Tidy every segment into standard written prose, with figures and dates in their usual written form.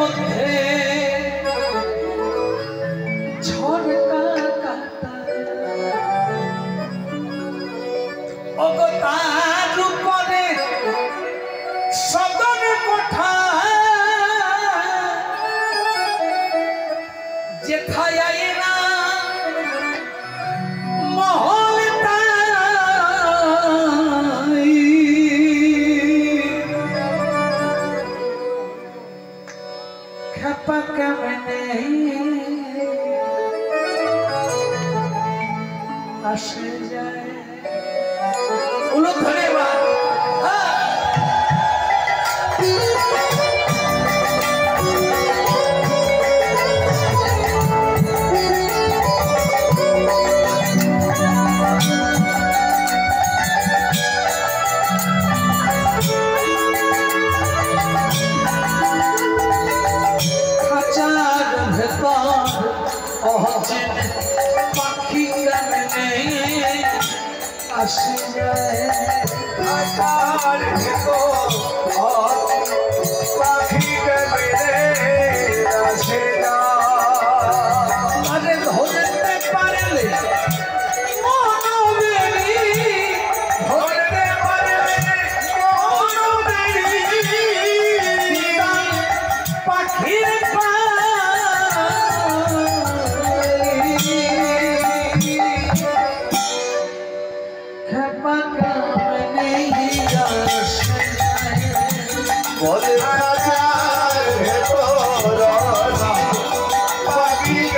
মধ্যে ঝড়কা কাটা অবতার করে সদর কোঠা যেথায় আইনা মহল তাই খেপা কেমনে আসে যায় উলু ধন্যবাদ পাখি কেমনে আসে যায় আকার পাখি কেমনে আসে আরে ধরতে পারলে ধরতে পারলে পাখির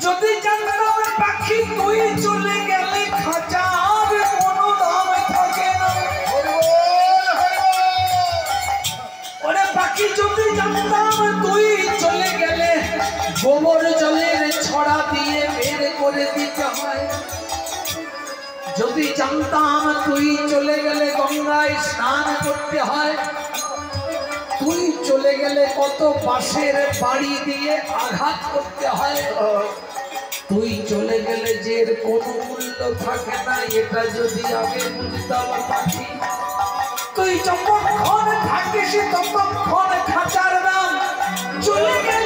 যদি জানতাম পাখি তুই চলে গেলে খাঁচার কোনো দাম থাকে না ওরে পাখি যদি জানতাম তুই চলে গেলে গোবর জলের ছড়া দিয়ে বের করে দিতে হয় যদি জানতাম তুই চলে গেলে গঙ্গায় স্নান করতে হয় তুই চলে গেলে কত বাঁশের বাড়ি দিয়ে আঘাত করতে হয় তুই চলে গেলে যে কোনো মূল্য থাকে না এটা যদি আগে বুঝতাম পাখি তুই যতক্ষণ থাকিস ততক্ষণ খাঁচার দাম চলে গেলে